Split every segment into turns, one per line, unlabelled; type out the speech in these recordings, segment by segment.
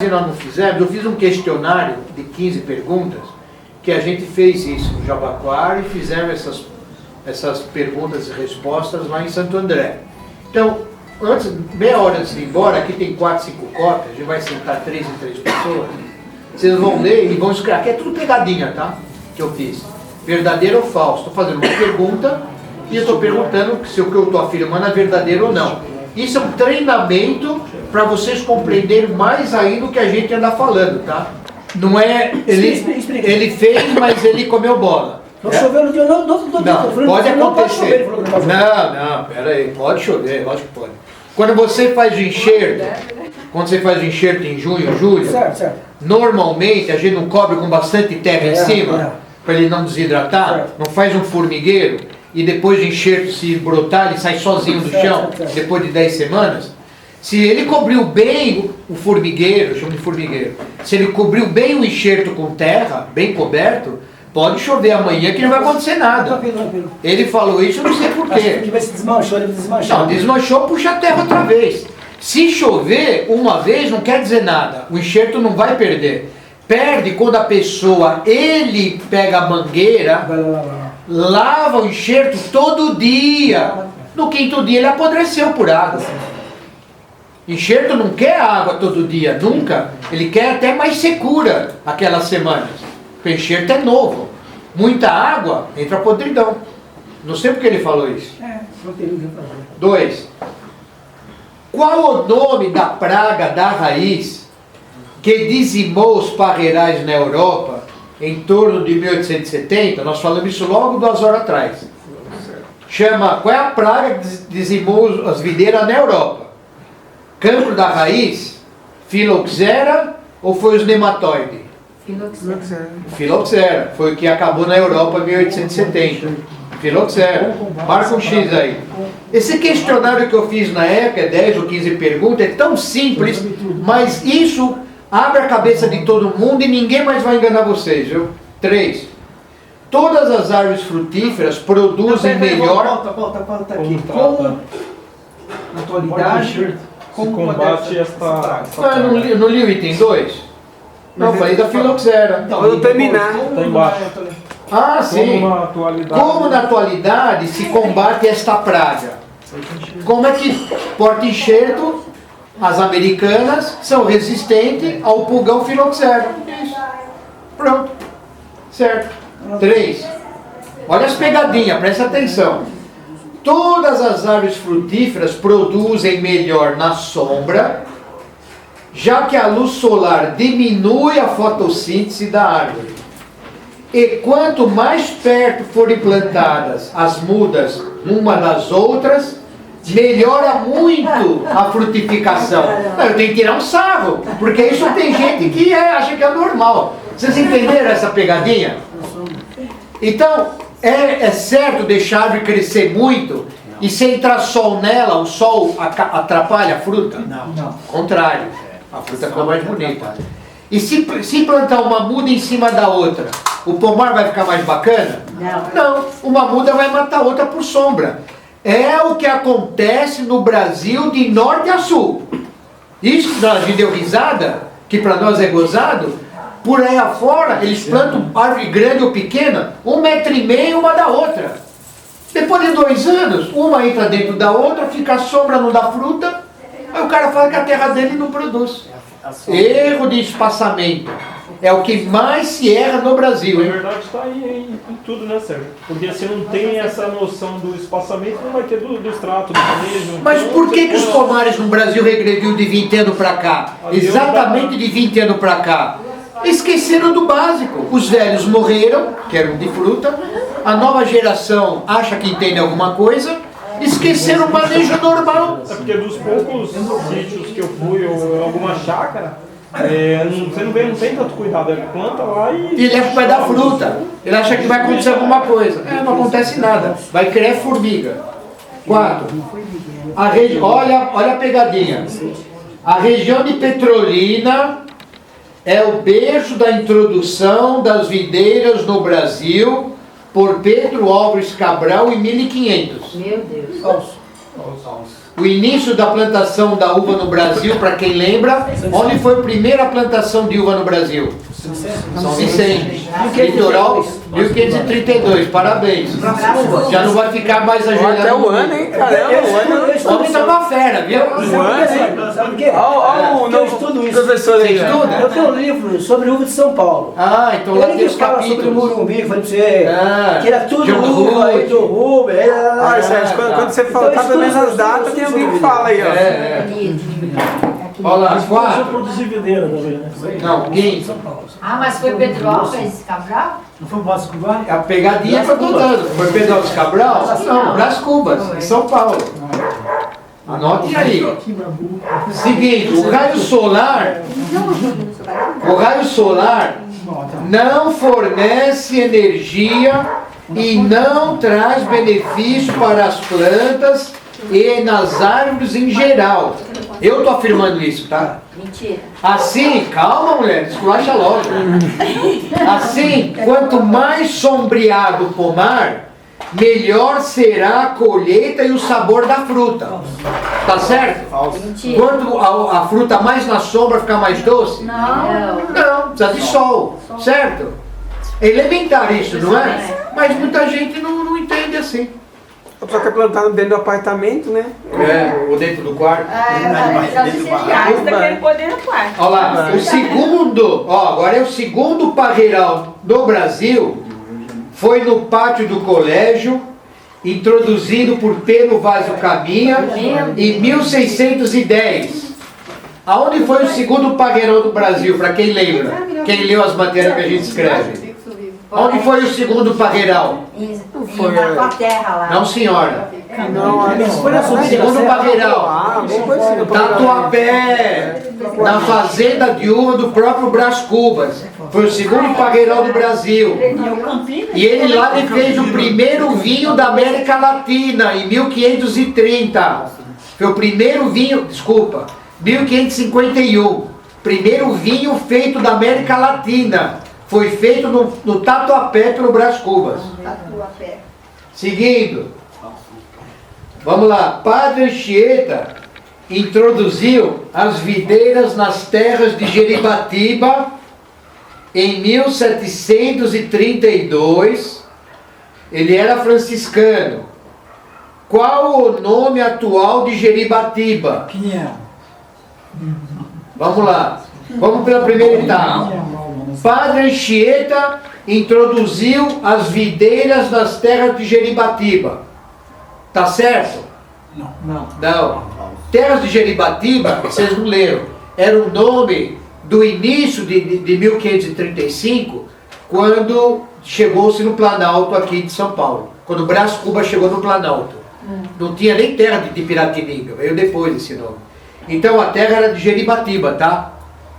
Nós não fizemos, eu fiz um questionário de 15 perguntas, que a gente fez isso no Jabaquara e fizemos essas perguntas e respostas lá em Santo André. Então, meia hora antes de ir embora, aqui tem 4, 5 cópias, a gente vai sentar 3 em 3 pessoas, vocês vão ler e vão escrever, aqui é tudo pegadinha, tá? Que eu fiz. Verdadeiro ou falso? Estou fazendo uma pergunta e eu estou perguntando se o que eu estou afirmando é verdadeiro ou não. Isso é um treinamento para vocês compreenderem mais ainda o que a gente anda falando, tá? Não é... Ele fez, mas ele comeu bola.
Não choveu no dia, não,
pode acontecer. Não, pera aí, pode chover, lógico que pode. Quando você faz o enxerto, em junho, julho,
certo.
Normalmente a gente não cobre com bastante terra em cima, para ele não desidratar,
certo.
Não faz um formigueiro, e depois do enxerto se brotar, ele sai sozinho do chão, depois de 10 semanas. Se ele cobriu bem o formigueiro, chama de formigueiro, se ele cobriu bem o enxerto com terra, bem coberto, pode chover amanhã que não vai acontecer nada. Ele falou isso, eu não sei porquê.
Ele desmanchou, ele desmanchou.
Não, desmanchou, puxa a terra outra vez. Se chover uma vez, não quer dizer nada. O enxerto não vai perder. Perde quando a pessoa, ele pega a mangueira, lava o enxerto todo dia. No quinto dia ele apodreceu por água. Enxerto não quer água todo dia, nunca. Ele quer até mais secura aquelas semanas. Porque o enxerto é novo. Muita água, entra podridão. Não sei porque ele falou isso. 2. Qual o nome da praga da raiz que dizimou os parreirais na Europa em torno de 1870? Nós falamos isso logo 2 horas atrás. Qual é a praga que dizimou as videiras na Europa? Cancro da raiz? Filoxera ou foi os nematóides? Filoxera. Foi o que acabou na Europa em 1870. Filoxera. Marca um X aí. Esse questionário que eu fiz na época, 10 ou 15 perguntas, é tão simples, mas isso abre a cabeça de todo mundo e ninguém mais vai enganar vocês, viu? 3. Todas as árvores frutíferas produzem melhor...
Volta aqui. Como, na atualidade, como
combate essa
eu não li o item 2? Não, falei da filoxera.
Quando terminar.
Tá embaixo.
Ah, sim. Como na atualidade se combate esta praga? Como é que porta-enxerto, as americanas, são resistentes ao pulgão filoxera? Isso. Pronto. Certo. 3. Olha as pegadinhas, presta atenção. Todas as árvores frutíferas produzem melhor na sombra, já que a luz solar diminui a fotossíntese da árvore. E quanto mais perto forem plantadas as mudas uma das outras, melhora muito a frutificação. Eu tenho que tirar um sarro, porque isso tem gente que acha que é normal. Vocês entenderam essa pegadinha? Então, é certo deixar a árvore crescer muito e se entrar sol nela, o sol atrapalha a fruta? Não. Contrário, a fruta fica mais bonita. E se plantar uma muda em cima da outra, o pomar vai ficar mais bacana? Não, uma muda vai matar a outra por sombra. É o que acontece no Brasil de norte a sul. Isso que a gente deu risada, que para nós é gozado, por aí afora eles plantam árvore grande ou pequena, 1,5 metros uma da outra. Depois de 2 anos, uma entra dentro da outra, fica a sombra, não dá fruta, aí o cara fala que a terra dele não produz. Erro de espaçamento. É o que mais se erra no Brasil.
Na verdade está aí em tudo, né, Sérgio? Porque se não tem essa noção do espaçamento, não vai ter do extrato, do manejo.
Mas por que os pomares no Brasil regrediu de 20 anos para cá? Exatamente de 20 anos para cá. Esqueceram do básico. Os velhos morreram, que eram de fruta. A nova geração acha que entende alguma coisa. Esqueceram o manejo normal.
É porque dos poucos sítios que eu fui, ou alguma chácara, você não tem tanto cuidado. Ele planta lá e
ele leva para dar fruta. Ele acha que vai acontecer alguma coisa. Não acontece nada. Vai criar formiga. 4. Olha a pegadinha. A região de Petrolina é o berço da introdução das videiras no Brasil por Pedro Álvares Cabral em 1500.
Meu Deus.
Falso.
o início da plantação da uva no Brasil, para quem lembra, onde foi a primeira plantação de uva no Brasil? São Vicente. Litoral, 1532. Parabéns. Já não vai ficar mais ajoelhado.
Até o ano, hein, caramba.
O homem tá uma fera, viu?
Sabe o quê?
Olha o
estudo isso.
professor aí.
Estuda?
Eu tenho um livro sobre uva de São Paulo.
Ah, então lá
Ele
tem
que
os
fala sobre o
capítulos.
Morumbi, que eu falei pra você,
Ah,
que era tudo
John
uva, aí
Rude.
do Rubem.
Olha, Sérgio, quando você fala, tá pelo menos as datas, tem alguém que fala aí, ó.
Olha lá,
Começou a
4.
produzir videira também, né?
Não, 15.
Ah, mas foi Pedro Alves Cabral?
Não foi o Vasco Vale?
A pegadinha que eu tô dando. Foi Pedro Alves Cabral? Não, Brás Cubas, em São Paulo. Anotem aí. Seguinte, o raio solar não fornece energia e não traz benefício para as plantas e nas árvores em geral. Eu tô afirmando isso, tá?
Mentira.
Assim, calma mulher, esculacha logo. Assim, quanto mais sombreado o pomar, melhor será a colheita e o sabor da fruta. Tá certo?
Mentira.
Quando a fruta mais na sombra ficar mais doce?
Não.
Não, precisa de sol, certo? É elementar isso, não é? Mas muita gente não entende assim.
Só que é plantado dentro do apartamento, né?
É, ou dentro do quarto.
Cereais daquele poder no quarto.
Olha lá, o segundo, agora é o segundo parreiral do Brasil, foi no pátio do colégio, introduzido por Pedro Vaz do Caminha, em 1610. Aonde foi o segundo parreiral do Brasil, para quem lembra? Quem leu as matérias que a gente escreve? Onde foi o segundo parreiral?
Na tua terra lá.
Não, senhora.
Foi na subida
Segundo
da serra.
parreiral. Tatuapé, na fazenda de uva do próprio Brás Cubas. Foi o segundo parreiral do Brasil. E ele lá ele fez o primeiro vinho da América Latina, em 1530. Foi o primeiro vinho, 1551. Primeiro vinho feito da América Latina. Foi feito no Tatuapé pelo Brás Cubas. Seguindo. Vamos lá. Padre Anchieta introduziu as videiras nas terras de Jeribatiba em 1732. Ele era franciscano. Qual o nome atual de Jeribatiba?
Pinhão.
Vamos lá. Vamos pela primeira etapa. Padre Anchieta introduziu as videiras nas terras de Jeribatiba. Tá certo? Não. Terras de Jeribatiba, vocês não leram, era o nome do início de 1535, quando chegou-se no Planalto aqui de São Paulo. Quando o Brás Cubas chegou no Planalto. Não tinha nem terra de Piratininga, veio depois esse nome. Então a terra era de Jeribatiba, tá?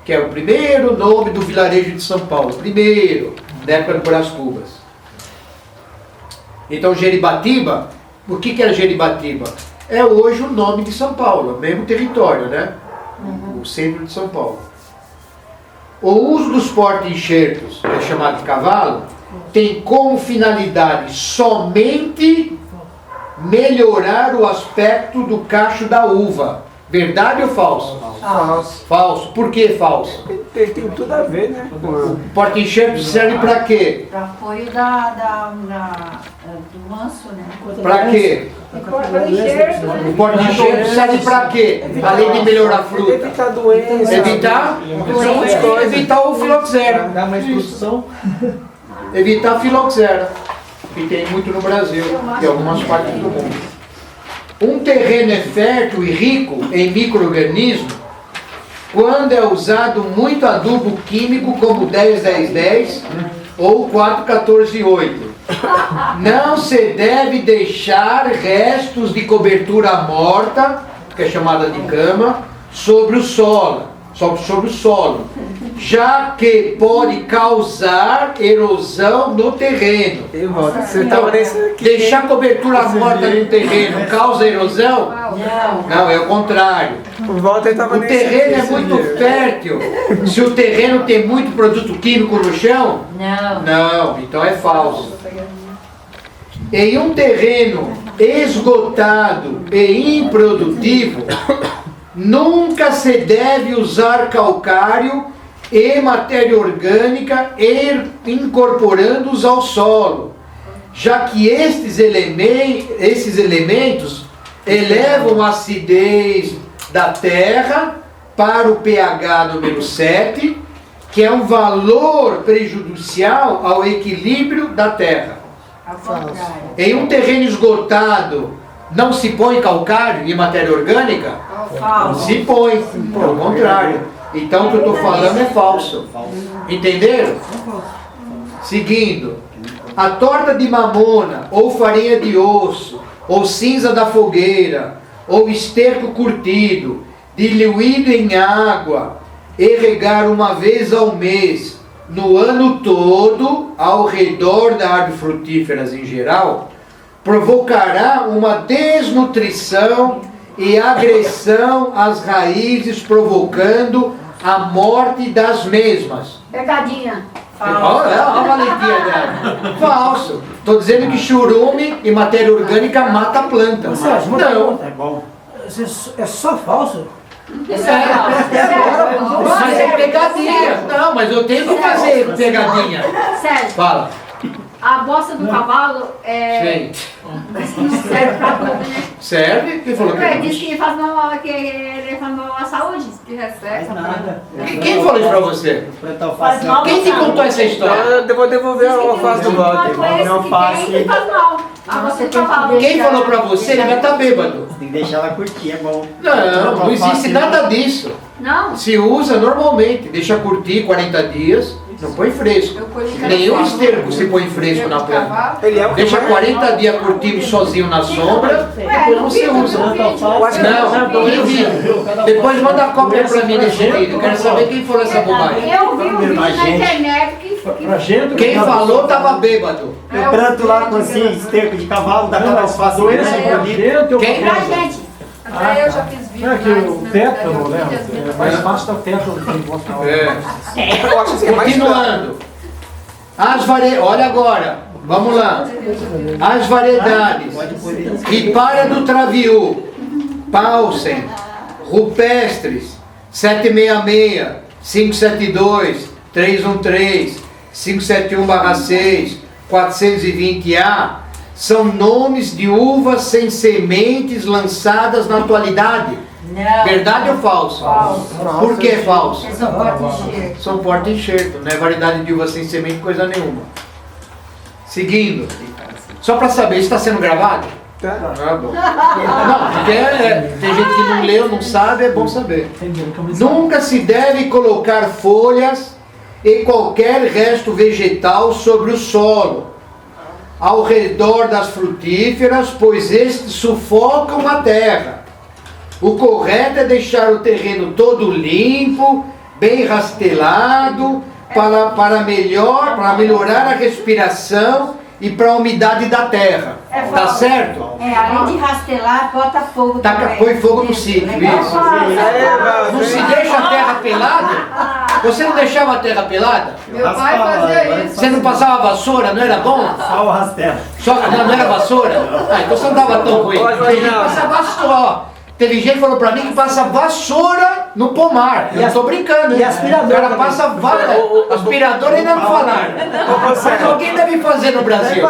Que é o primeiro nome do vilarejo de São Paulo. Primeiro, da época do Brás Cubas. Então Jeribatiba, o que era Jeribatiba? É hoje o nome de São Paulo, o mesmo território, né? O centro de São Paulo. O uso dos porta-enxertos, que é chamado de cavalo, tem como finalidade somente melhorar o aspecto do cacho da uva. Verdade ou falso?
Falso.
Falso. Por que falso?
Tem tudo a ver, né?
O porta-enxerto serve para quê?
Para apoio do manso, né?
Para quê? O porta-enxerto serve para quê? Além de melhorar a fruta.
Evitar doença.
Evitar? Evitar o filoxera.
Dá uma instrução.
Evitar a filoxera, que tem muito no Brasil e algumas partes do mundo. Um terreno é fértil e rico em micro-organismos quando é usado muito adubo químico como 10-10-10 ou 4-14-8. Não se deve deixar restos de cobertura morta, que é chamada de cama, sobre o solo, já que pode causar erosão no terreno.
Você tava nesse aqui.
Deixar cobertura morta no terreno causa erosão? Não, é o contrário.
Volta, ele tava
O
nesse
terreno é
aqui,
muito
esse dia.
fértil. Se o terreno tem muito produto químico no chão,
Não.
não, então é falso. Em um terreno esgotado e improdutivo, nunca se deve usar calcário e matéria orgânica incorporando-os ao solo, já que esses elementos elevam a acidez da terra para o pH número 7, que é um valor prejudicial ao equilíbrio da terra. Em um terreno esgotado, não se põe calcário e matéria orgânica? Se põe, ao contrário. Então o que eu estou falando é falso. Entenderam? Seguindo. A torta de mamona, ou farinha de osso, ou cinza da fogueira, ou esterco curtido, diluído em água, e regar uma vez ao mês, no ano todo, ao redor da árvore frutíferas em geral, provocará uma desnutrição e agressão às raízes, provocando a morte das mesmas.
Pegadinha.
Olha a valentia dela. Falso. Estou dizendo que churume e matéria orgânica mata a planta. Não.
É bom. É só falso?
Mas é pegadinha. Não, mas eu tenho que fazer pegadinha.
Sério.
Fala.
A bosta do cavalo é. Não serve pra tudo, né?
Serve? Quem falou que
Ele
não?
disse que faz mal, que ele faz mal à saúde. Que
Faz nada.
Quem falou isso pra você?
Faz mal.
Quem te contou essa história?
Eu vou devolver a alface do Walter.
Que faz mal. A bosta do cavalo.
Quem falou pra você? Ele vai estar bêbado.
Tem que deixar ela curtir, é bom.
Não existe nada disso.
Não.
Se usa normalmente, deixa curtir 40 dias, não põe fresco. Nenhum esterco se põe fresco na planta.
Ele é o que
Deixa
mais-
40 dias curtindo sozinho na sombra, depois não se usa.
Eu acho que
Não, eu vi. Depois manda a cópia pra mim nesse vídeo. Eu quero saber quem falou essa bobagem.
Eu vi um vídeo na internet que
Pra gente,
Quem falou tava bêbado.
Eu planto lá com assim, esterco de cavalo, dá aquela alface
doença
grande,
pra
bonita.
gente, eu
Quem?
pra gente.
Até eu já fiz vídeo.
Não é que o
mas,
tétano,
eu
né?
fiz vídeos.
É mais fácil dar tétano do que gosta.
eu acho assim, é mais
Continuando. Olha agora. Vamos lá. As variedades. Ripária do Traviú, Paulsen, Rupestres, 766, 572, 313, 571/6, 420A, são nomes de uvas sem sementes lançadas na atualidade.
Não.
Verdade ou falso?
Falso.
Por que falso?
Eles são porta-enxerto.
São porta-enxerto, não é variedade de uva sem semente, coisa nenhuma. Seguindo. Só para saber, isso está sendo gravado? Ah, bom. Não, porque tem gente que não leu, não sabe, é bom saber. Nunca se deve colocar folhas e qualquer resto vegetal sobre o solo, ao redor das frutíferas, pois estes sufocam a terra. O correto é deixar o terreno todo limpo, bem rastelado, para melhorar a respiração e para a umidade da terra. Tá certo?
Além de rastelar, bota fogo também.
Põe fogo no sítio, isso. Não se deixa a terra pelada? Você não deixava a terra pelada?
Meu pai fazia isso.
Você não passava vassoura, não era bom?
Só o rastelo.
Não era vassoura? Ah, então você não dava tão ruim.
Olha,
Tem gente que passa vassoura. Teve gente que falou pra mim que passa vassoura no pomar. Eu não tô brincando, hein?
e aspirador
O cara
também.
passa aspirador ainda não falaram. Mas alguém deve fazer no Brasil.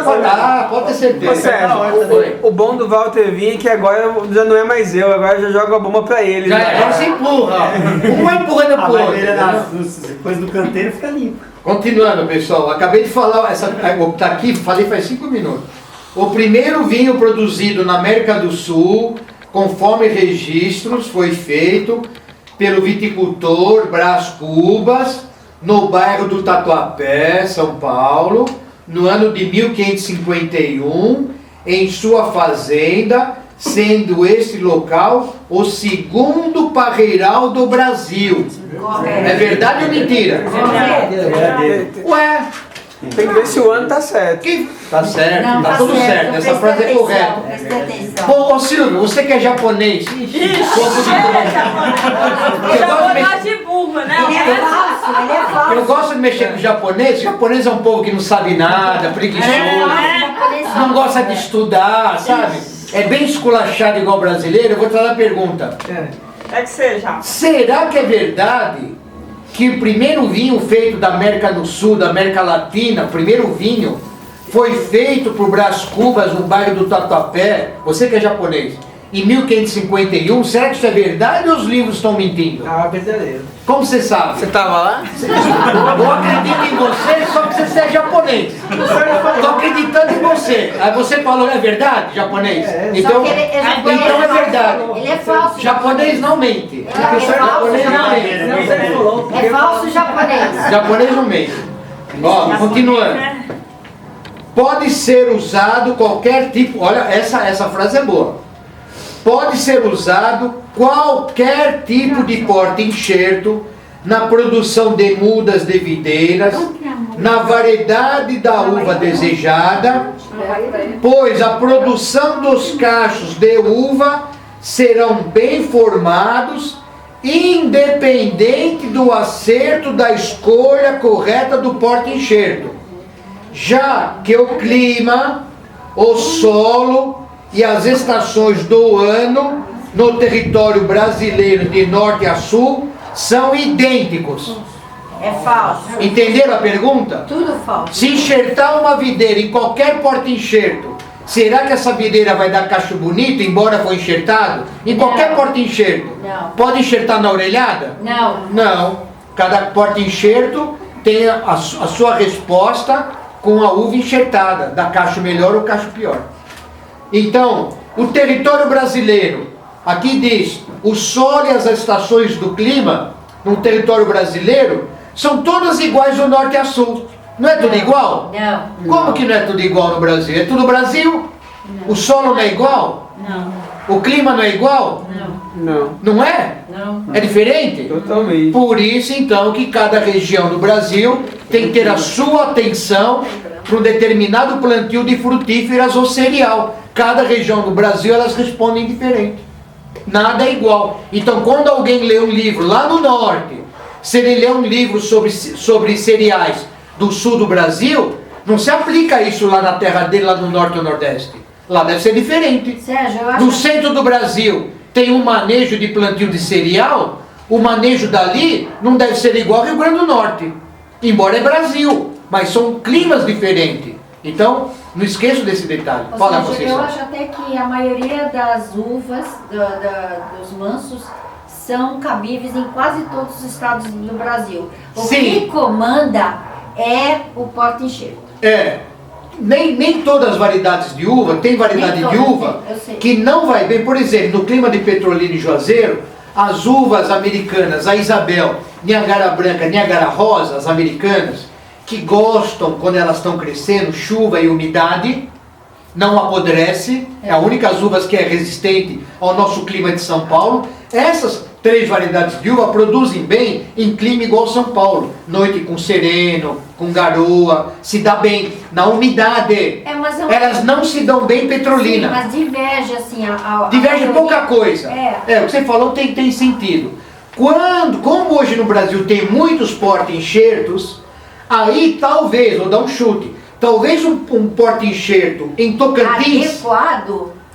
Pode ter certeza.
Ô, Sérgio, o bom do Walter vir é que agora já não é mais eu, agora eu já jogo a bomba pra ele.
Já agora você empurra. Um vai empurrando
A
pro outro.
madeira depois do canteiro fica limpo.
Continuando, pessoal, acabei de falar, tá aqui, falei faz 5 minutos. O primeiro vinho produzido na América do Sul, conforme registros, foi feito pelo viticultor Brás Cubas, no bairro do Tatuapé, São Paulo, no ano de 1551, em sua fazenda, sendo esse local o segundo parreiral do Brasil. É verdade ou mentira? Ué,
Tem que ver se o ano tá certo.
tá certo,
Não,
tá tudo certo, essa
presta
frase é
atenção,
correta.
presta atenção.
Ô Silvio, você que é japonês, pouco de
Ele é falso,
eu gosto de mexer com japonês. O japonês é um povo que não sabe nada, preguiçoso, não gosta de estudar, sabe? é bem esculachado igual brasileiro, eu vou te fazer a pergunta.
É que seja.
Será que é verdade que o primeiro vinho feito da América do Sul, da América Latina, o primeiro vinho, foi feito por Brás Cubas, no bairro do Tatuapé, você que é japonês, em 1551? Será que isso é verdade ou os livros estão mentindo?
Ah, verdadeiro.
Como você sabe?
Você tava lá?
Eu acredito em você só porque você é japonês. Estou acreditando em você. Aí você falou, é verdade, japonês? Então,
Só que ele é japonês,
então é verdade.
Ele é falso.
Japonês não mente.
É falso
Japonês não
japonês.
mente.
Não, você falou.
É falso japonês.
Japonês não mente. Ó, continuando. Pode ser usado qualquer tipo. Olha, essa frase é boa. Pode ser usado qualquer tipo de porta-enxerto na produção de mudas de videiras, na variedade da uva desejada, pois a produção dos cachos de uva serão bem formados, independente do acerto da escolha correta do porta-enxerto, já que o clima, o solo e as estações do ano no território brasileiro de norte a sul são idênticos.
É falso.
Entenderam a pergunta?
Tudo falso.
Se enxertar uma videira em qualquer porta-enxerto, será que essa videira vai dar cacho bonito, embora foi enxertado? Em qualquer porta-enxerto.
Não.
Pode enxertar na orelhada?
Não.
Não. Cada porta-enxerto tem a sua resposta com a uva enxertada, dá cacho melhor ou cacho pior. Então, o território brasileiro, aqui diz, o solo e as estações do clima, no território brasileiro, são todas iguais do norte a sul. Não é tudo igual?
Não.
Como que não é tudo igual no Brasil? É tudo Brasil? O solo não é igual?
Não.
O clima não é igual?
Não.
Não é?
Não.
É diferente?
Totalmente.
Por isso, então, que cada região do Brasil tem que ter a sua atenção para um determinado plantio de frutíferas ou cereal. Cada região do Brasil, elas respondem diferente. Nada é igual. Então, quando alguém lê um livro lá no norte, se ele lê um livro sobre cereais do sul do Brasil, não se aplica isso lá na terra dele, lá no norte ou nordeste. Lá deve ser diferente.
Sérgio, eu acho
No centro do Brasil tem um manejo de plantio de cereal, o manejo dali não deve ser igual ao Rio Grande do Norte, embora é Brasil, mas são climas diferentes. Então, não esqueça desse detalhe.
Ou
Fala
seja,
vocês.
eu acho até que a maioria das uvas dos mansos são cabíveis em quase todos os estados do Brasil. O
Sim.
que comanda é o porta-enxerto.
É, nem todas as variedades de uva, tem variedade
Nem
de
todas,
uva
eu sei.
que não vai bem. Por exemplo, no clima de Petrolina e Juazeiro, as uvas americanas, a Isabel, Niagara Branca, Niagara Rosa, as americanas, que gostam, quando elas estão crescendo, chuva e umidade, não apodrece, é a única uvas que é resistente ao nosso clima de São Paulo. Essas 3 variedades de uva produzem bem em clima igual São Paulo, noite com sereno, com garoa, se dá bem na umidade.
Mas
Elas não se dão bem em Petrolina.
Sim, mas diverge assim
Diverge pouca coisa.
É.
O que você falou tem sentido. Como hoje no Brasil tem muitos porta-enxertos, aí talvez, vou dar um chute, talvez um porta-enxerto em Tocantins,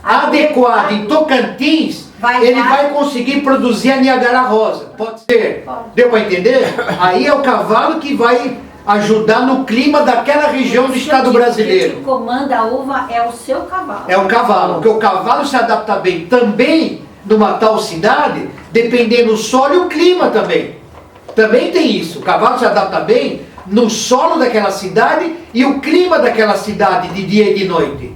adequado em Tocantins, ele vai conseguir produzir a Niagara Rosa. Pode ser?
Pode.
Deu para entender? Aí é o cavalo que vai ajudar no clima daquela região do estado brasileiro.
O que comanda a uva é o seu cavalo.
É o cavalo, porque o cavalo se adapta bem também numa tal cidade, dependendo do solo e o clima também. Também tem isso, o cavalo se adapta bem no solo daquela cidade e o clima daquela cidade de dia e de noite.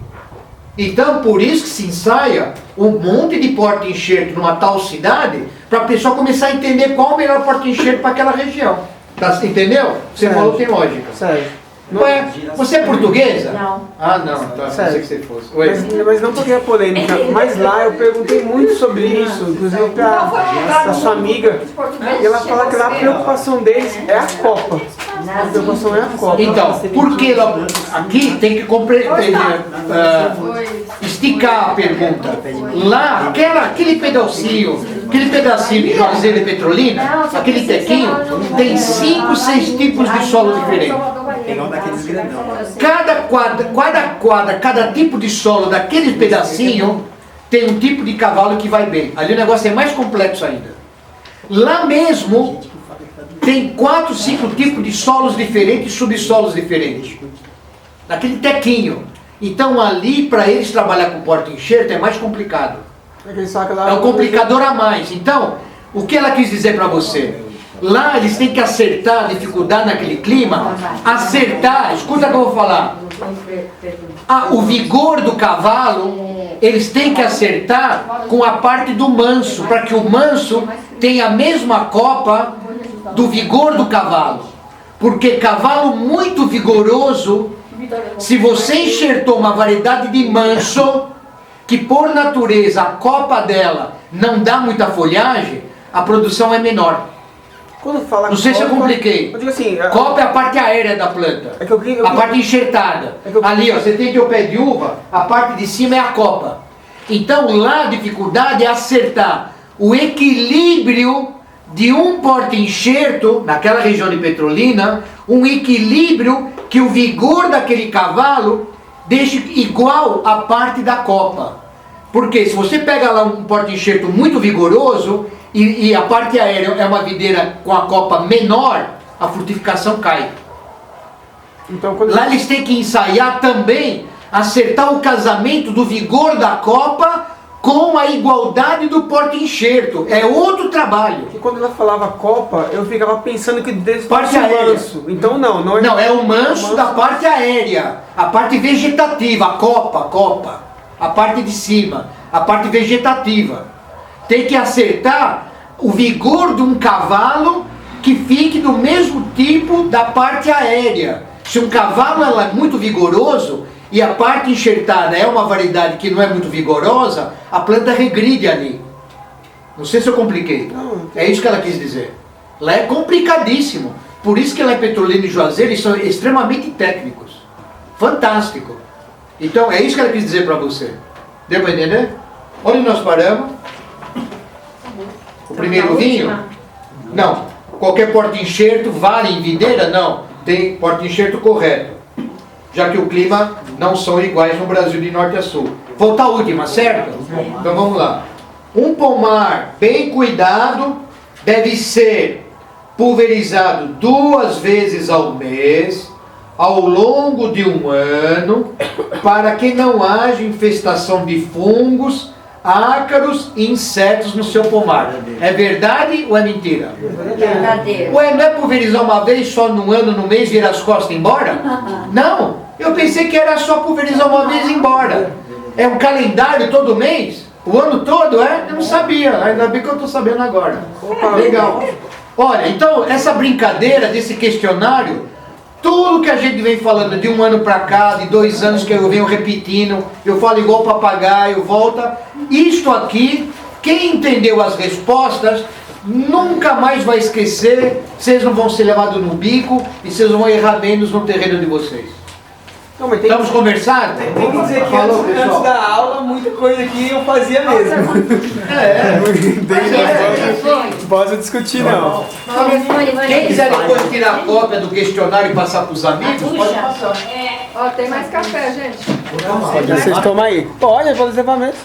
Então, por isso que se ensaia um monte de porta-enxerto numa tal cidade, para a pessoa começar a entender qual o melhor porta-enxerto para aquela região. Tá, entendeu? Você
Sério?
falou, tem lógica.
Sério.
Ué, você é portuguesa?
Não.
Ah, não, tá,
Sério.
pensei que você fosse. Oi.
Mas não porque é polêmica, mas lá eu perguntei muito sobre isso, inclusive pra sua amiga, e ela fala que lá a preocupação deles é a Copa. A preocupação é a Copa.
Então, por que aqui tem que esticar a pergunta? Lá, aquele pedacinho de Juazeiro e Petrolina, aquele tequinho, tem 5, 6 tipos de solo diferentes.
Pegar um daqueles grandão.
Cada tipo de solo daquele pedacinho tem um tipo de cavalo que vai bem. Ali o negócio é mais complexo ainda. Lá mesmo tem 4, 5 tipos de solos diferentes, subsolos diferentes. Naquele tequinho. Então ali, para eles trabalhar com porta-enxerto, é mais complicado. É um complicador a mais. Então, o que ela quis dizer para você? Lá eles têm que acertar a dificuldade naquele clima. Acertar, escuta o que eu vou falar. O vigor do cavalo, eles têm que acertar com a parte do manso, para que o manso tenha a mesma copa do vigor do cavalo. Porque cavalo muito vigoroso, se você enxertou uma variedade de manso, que por natureza a copa dela não dá muita folhagem, a produção é menor.
Quando fala
não sei se eu compliquei.
Eu digo assim,
copa é a parte aérea da planta, a parte enxertada. Ali, ó, você tem teu pé de uva, a parte de cima é a copa. Então lá a dificuldade é acertar o equilíbrio de um porta-enxerto, naquela região de Petrolina, um equilíbrio que o vigor daquele cavalo deixe igual à parte da copa. Porque se você pega lá um porta-enxerto muito vigoroso e a parte aérea é uma videira com a copa menor, a frutificação cai.
Então,
lá eles têm que ensaiar também, acertar o casamento do vigor da copa com a igualdade do porta-enxerto. É outro trabalho.
E quando ela falava copa, eu ficava pensando que desse
parte aérea.
Manso. Então não é...
Não, é o manso da parte aérea, a parte vegetativa, a copa, a parte de cima, a parte vegetativa. Tem que acertar o vigor de um cavalo que fique do mesmo tipo da parte aérea. Se um cavalo é muito vigoroso e a parte enxertada é uma variedade que não é muito vigorosa, a planta regride ali. Não sei se eu compliquei. É isso que ela quis dizer. Lá é complicadíssimo. Por isso que lá em Petrolina e Juazeiro eles são extremamente técnicos. Fantástico. Então é isso que ela quis dizer para você. Deu para entender? Onde nós paramos? O primeiro vinho? Não. Qualquer porta-enxerto vale em videira? Não. Tem porta-enxerto correto. Já que o clima não são iguais no Brasil de norte a sul. Volta à última, certo? Então vamos lá. Um pomar bem cuidado deve ser pulverizado 2 vezes ao mês, ao longo de um ano, para que não haja infestação de fungos, ácaros e insetos no seu pomar. É verdade ou é mentira?
Verdadeiro.
Ué, não é pulverizar uma vez só no ano, no mês, virar as costas e ir embora? Não, eu pensei que era só pulverizar uma vez e ir embora. É um calendário todo mês? O ano todo, é? Eu não sabia, ainda bem que eu estou sabendo agora. Legal. Olha, então essa brincadeira desse questionário, tudo que a gente vem falando de um ano para cá, de 2 anos que eu venho repetindo, eu falo igual papagaio, volta. Isto aqui, quem entendeu as respostas, nunca mais vai esquecer, vocês não vão ser levados no bico e vocês vão errar menos no terreno de vocês.
Não, mas
Estamos conversando?
Tem que dizer que antes da aula, muita coisa que eu fazia mesmo. Não posso discutir, não.
Quem quiser depois tirar cópia do questionário e passar para os amigos, pode passar.
Ó, tem mais café, gente.
Vocês tomam aí. Pode levar mesmo.